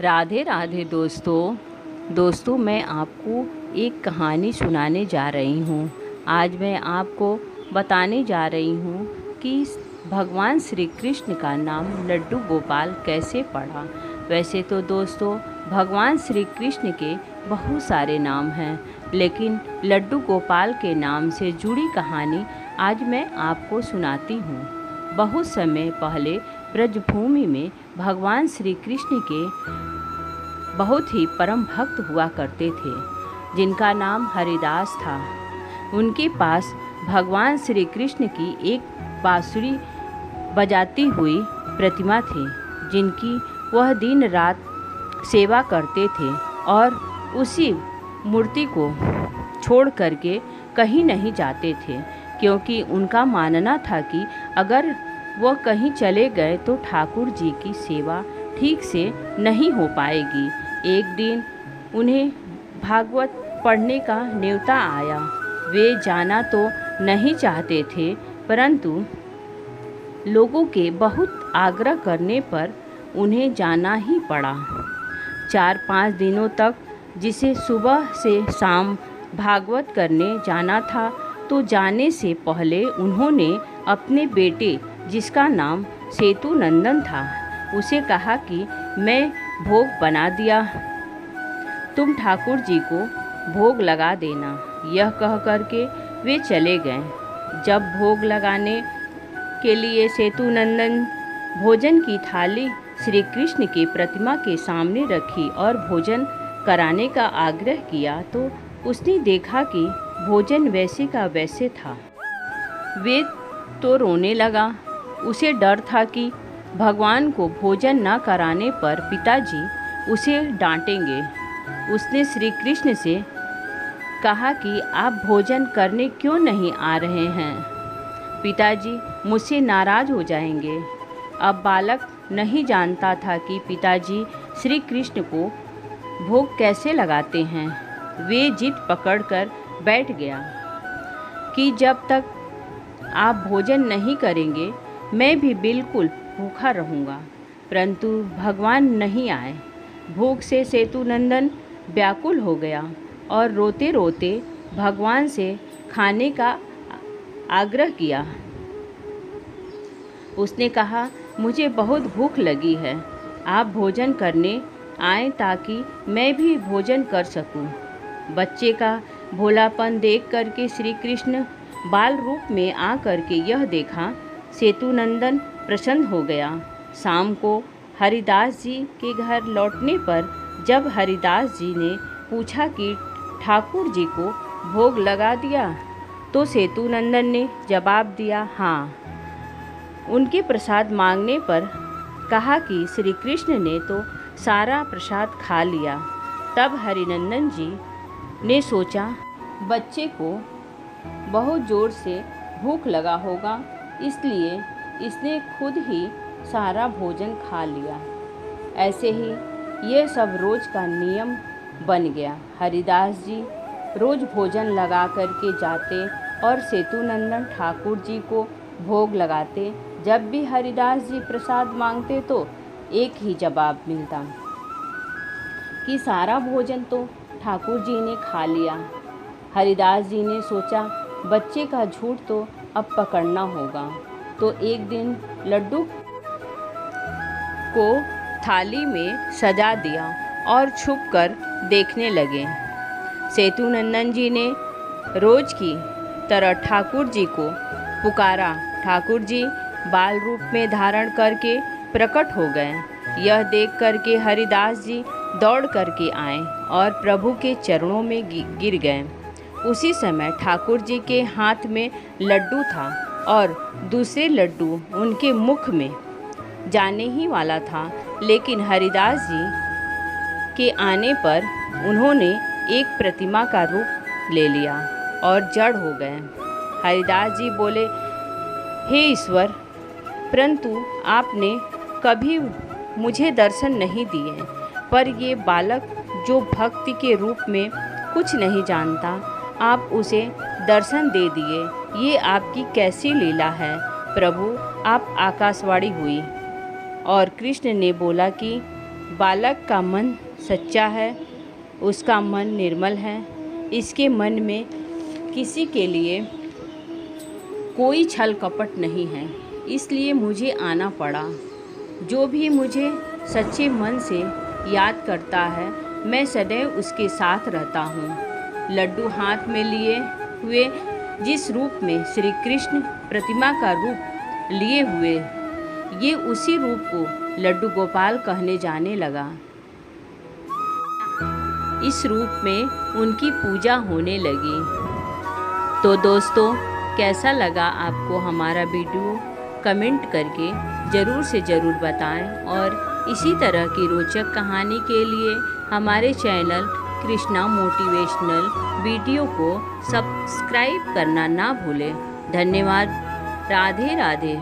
राधे राधे दोस्तों मैं आपको एक कहानी सुनाने जा रही हूँ। आज मैं आपको बताने जा रही हूँ कि भगवान श्री कृष्ण का नाम लड्डू गोपाल कैसे पड़ा। वैसे तो दोस्तों भगवान श्री कृष्ण के बहुत सारे नाम हैं, लेकिन लड्डू गोपाल के नाम से जुड़ी कहानी आज मैं आपको सुनाती हूँ। बहुत समय पहले ब्रजभूमि में भगवान श्री कृष्ण के बहुत ही परम भक्त हुआ करते थे, जिनका नाम हरिदास था। उनके पास भगवान श्री कृष्ण की एक बांसुरी बजाती हुई प्रतिमा थी, जिनकी वह दिन रात सेवा करते थे और उसी मूर्ति को छोड़ करके कहीं नहीं जाते थे, क्योंकि उनका मानना था कि अगर वह कहीं चले गए तो ठाकुर जी की सेवा ठीक से नहीं हो पाएगी। एक दिन उन्हें भागवत पढ़ने का न्योता आया। वे जाना तो नहीं चाहते थे, परंतु लोगों के बहुत आग्रह करने पर उन्हें जाना ही पड़ा। 4-5 दिनों तक जिसे सुबह से शाम भागवत करने जाना था, तो जाने से पहले उन्होंने अपने बेटे, जिसका नाम सेतु नंदन था, उसे कहा कि मैं भोग बना दिया, तुम ठाकुर जी को भोग लगा देना। यह कह करके वे चले गए। जब भोग लगाने के लिए सेतु नंदन भोजन की थाली श्री कृष्ण की प्रतिमा के सामने रखी और भोजन कराने का आग्रह किया, तो उसने देखा कि भोजन वैसे का वैसे था। वे तो रोने लगा। उसे डर था कि भगवान को भोजन न कराने पर पिताजी उसे डांटेंगे। उसने श्री कृष्ण से कहा कि आप भोजन करने क्यों नहीं आ रहे हैं? पिताजी मुझसे नाराज हो जाएंगे। अब बालक नहीं जानता था कि पिताजी श्री कृष्ण को भोग कैसे लगाते हैं। वे जिद पकड़कर बैठ गया कि जब तक आप भोजन नहीं करेंगे मैं भी बिल्कुल भूखा रहूँगा। परंतु भगवान नहीं आए। भूख से सेतु नंदन व्याकुल हो गया और रोते रोते भगवान से खाने का आग्रह किया। उसने कहा, मुझे बहुत भूख लगी है, आप भोजन करने आए ताकि मैं भी भोजन कर सकूं। बच्चे का भोलापन देख करके श्री कृष्ण बाल रूप में आ करके यह देखा, सेतु नंदन प्रसन्न हो गया। शाम को हरिदास जी के घर लौटने पर जब हरिदास जी ने पूछा कि ठाकुर जी को भोग लगा दिया, तो सेतु नंदन ने जवाब दिया, हाँ। उनके प्रसाद मांगने पर कहा कि श्री कृष्ण ने तो सारा प्रसाद खा लिया। तब हरिनंदन जी ने सोचा, बच्चे को बहुत ज़ोर से भूख लगा होगा, इसलिए इसने खुद ही सारा भोजन खा लिया। ऐसे ही ये सब रोज़ का नियम बन गया। हरिदास जी रोज़ भोजन लगा करके जाते और सेतु नंदन ठाकुर जी को भोग लगाते। जब भी हरिदास जी प्रसाद मांगते तो एक ही जवाब मिलता कि सारा भोजन तो ठाकुर जी ने खा लिया। हरिदास जी ने सोचा, बच्चे का झूठ तो अब पकड़ना होगा। तो एक दिन लड्डू को थाली में सजा दिया और छुपकर देखने लगे। सेतु नंदन जी ने रोज की तरह ठाकुर जी को पुकारा। ठाकुर जी बाल रूप में धारण करके प्रकट हो गए। यह देख करके हरिदास जी दौड़ करके आए और प्रभु के चरणों में गिर गए। उसी समय ठाकुर जी के हाथ में लड्डू था और दूसरे लड्डू उनके मुख में जाने ही वाला था, लेकिन हरिदास जी के आने पर उन्होंने एक प्रतिमा का रूप ले लिया और जड़ हो गए। हरिदास जी बोले, हे ईश्वर, परंतु आपने कभी मुझे दर्शन नहीं दिए, पर ये बालक जो भक्ति के रूप में कुछ नहीं जानता, आप उसे दर्शन दे दिए। ये आपकी कैसी लीला है प्रभु? आप आकाशवाणी हुई और कृष्ण ने बोला कि बालक का मन सच्चा है, उसका मन निर्मल है, इसके मन में किसी के लिए कोई छल कपट नहीं है, इसलिए मुझे आना पड़ा। जो भी मुझे सच्चे मन से याद करता है, मैं सदैव उसके साथ रहता हूँ। लड्डू हाथ में लिए हुए जिस रूप में श्री कृष्ण प्रतिमा का रूप लिए हुए, ये उसी रूप को लड्डू गोपाल कहने जाने लगा। इस रूप में उनकी पूजा होने लगी। तो दोस्तों, कैसा लगा आपको हमारा वीडियो? कमेंट करके ज़रूर से ज़रूर बताएं और इसी तरह की रोचक कहानी के लिए हमारे चैनल कृष्णा मोटिवेशनल वीडियो को सब्सक्राइब करना ना भूलें। धन्यवाद। राधे राधे।